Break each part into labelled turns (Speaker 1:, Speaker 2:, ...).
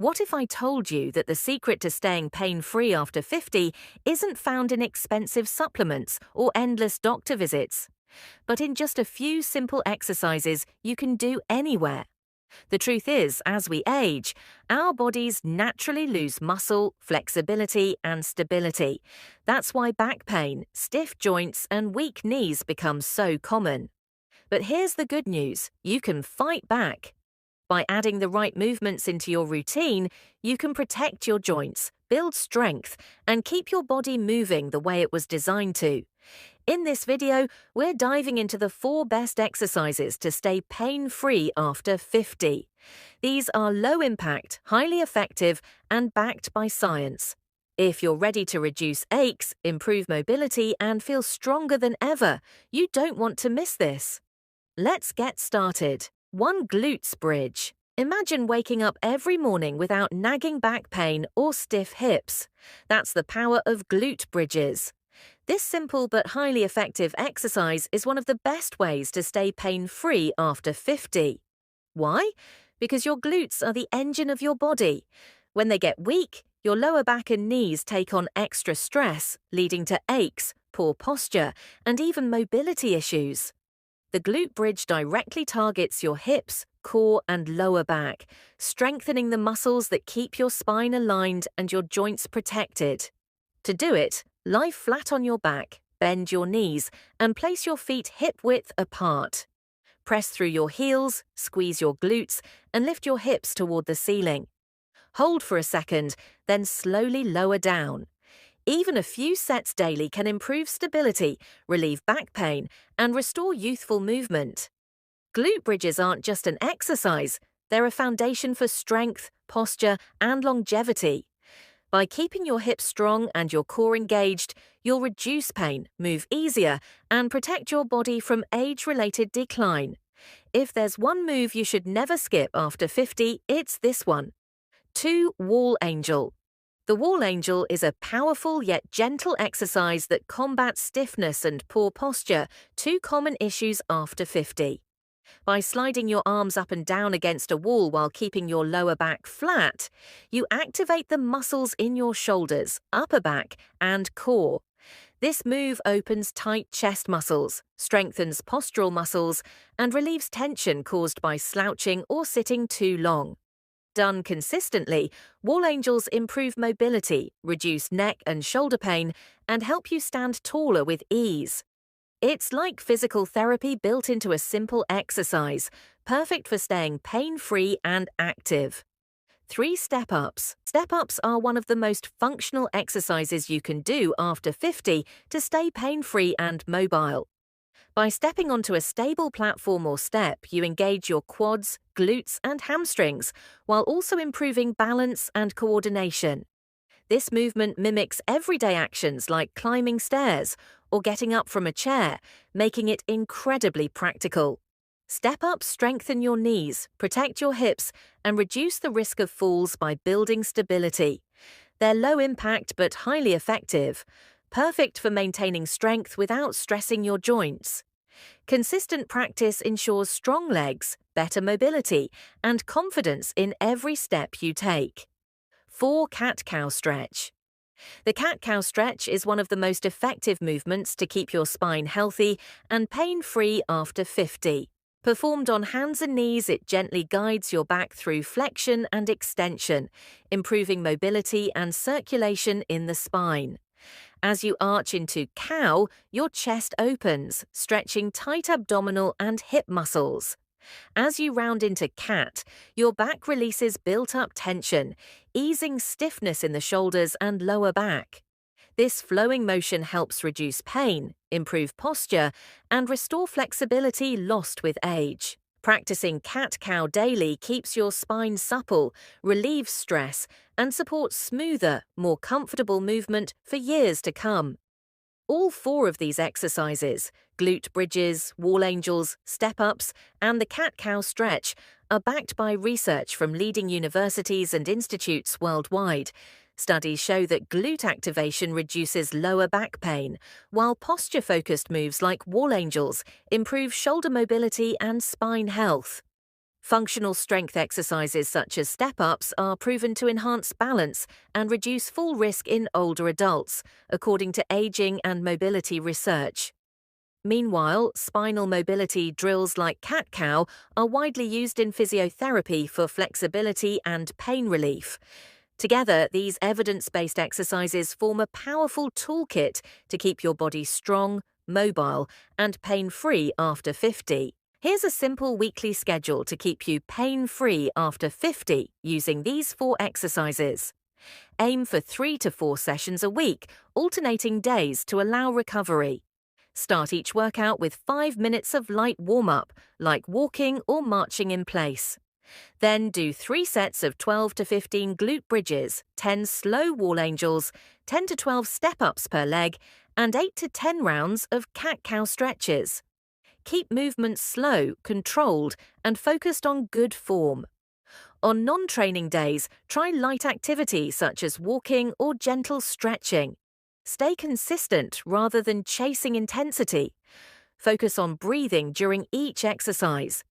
Speaker 1: What if I told you that the secret to staying pain-free after 50 isn't found in expensive supplements or endless doctor visits, but in just a few simple exercises you can do anywhere? The truth is, as we age, our bodies naturally lose muscle, flexibility, and stability. That's why back pain, stiff joints, and weak knees become so common. But here's the good news: you can fight back. By adding the right movements into your routine, you can protect your joints, build strength, and keep your body moving the way it was designed to. In this video, we're diving into the 4 best exercises to stay pain-free after 50. These are low-impact, highly effective, and backed by science. If you're ready to reduce aches, improve mobility, and feel stronger than ever, you don't want to miss this. Let's get started. 1. Glutes bridge. Imagine waking up every morning without nagging back pain or stiff hips. That's the power of glute bridges. This simple but highly effective exercise is one of the best ways to stay pain-free after 50. Why? Because your glutes are the engine of your body. When they get weak, your lower back and knees take on extra stress, leading to aches, poor posture, and even mobility issues. The glute bridge directly targets your hips, core, and lower back, strengthening the muscles that keep your spine aligned and your joints protected. To do it, lie flat on your back, bend your knees, and place your feet hip-width apart. Press through your heels, squeeze your glutes, and lift your hips toward the ceiling. Hold for a second, then slowly lower down. Even a few sets daily can improve stability, relieve back pain, and restore youthful movement. Glute bridges aren't just an exercise, they're a foundation for strength, posture, and longevity. By keeping your hips strong and your core engaged, you'll reduce pain, move easier, and protect your body from age-related decline. If there's one move you should never skip after 50, it's this one. 2. Wall angel. The wall angel is a powerful yet gentle exercise that combats stiffness and poor posture, 2 common issues after 50. By sliding your arms up and down against a wall while keeping your lower back flat, you activate the muscles in your shoulders, upper back, and core. This move opens tight chest muscles, strengthens postural muscles, and relieves tension caused by slouching or sitting too long. Done consistently, wall angels improve mobility, reduce neck and shoulder pain, and help you stand taller with ease. It's like physical therapy built into a simple exercise, perfect for staying pain-free and active. 3. Step-ups. Step-ups are one of the most functional exercises you can do after 50 to stay pain-free and mobile. By stepping onto a stable platform or step, you engage your quads, glutes, and hamstrings, while also improving balance and coordination. This movement mimics everyday actions like climbing stairs or getting up from a chair, making it incredibly practical. Step-ups strengthen your knees, protect your hips, and reduce the risk of falls by building stability. They're low impact but highly effective, perfect for maintaining strength without stressing your joints. Consistent practice ensures strong legs, better mobility, and confidence in every step you take. 4. Cat-cow stretch. The cat-cow stretch is one of the most effective movements to keep your spine healthy and pain-free after 50. Performed on hands and knees, it gently guides your back through flexion and extension, improving mobility and circulation in the spine. As you arch into cow, your chest opens, stretching tight abdominal and hip muscles. As you round into cat, your back releases built-up tension, easing stiffness in the shoulders and lower back. This flowing motion helps reduce pain, improve posture, and restore flexibility lost with age. Practicing cat-cow daily keeps your spine supple, relieves stress, and supports smoother, more comfortable movement for years to come. All 4 of these exercises, glute bridges, wall angels, step-ups, and the cat-cow stretch, are backed by research from leading universities and institutes worldwide. Studies show that glute activation reduces lower back pain, while posture-focused moves like wall angels improve shoulder mobility and spine health. Functional strength exercises such as step-ups are proven to enhance balance and reduce fall risk in older adults, according to aging and mobility research. Meanwhile, spinal mobility drills like cat-cow are widely used in physiotherapy for flexibility and pain relief. Together, these evidence-based exercises form a powerful toolkit to keep your body strong, mobile, and pain-free after 50. Here's a simple weekly schedule to keep you pain-free after 50 using these 4 exercises. Aim for 3 to 4 sessions a week, alternating days to allow recovery. Start each workout with 5 minutes of light warm-up, like walking or marching in place. Then do 3 sets of 12 to 15 glute bridges, 10 slow wall angels, 10 to 12 step-ups per leg, and 8 to 10 rounds of cat-cow stretches. Keep movements slow, controlled, and focused on good form. On non-training days, try light activity such as walking or gentle stretching. Stay consistent rather than chasing intensity. Focus on breathing during each exercise.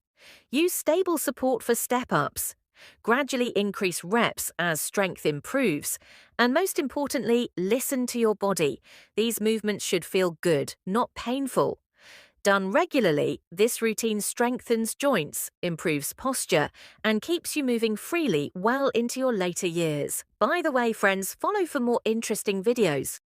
Speaker 1: Use stable support for step-ups. Gradually increase reps as strength improves. And most importantly, listen to your body. These movements should feel good, not painful. Done regularly, this routine strengthens joints, improves posture, and keeps you moving freely well into your later years. By the way, friends, follow for more interesting videos.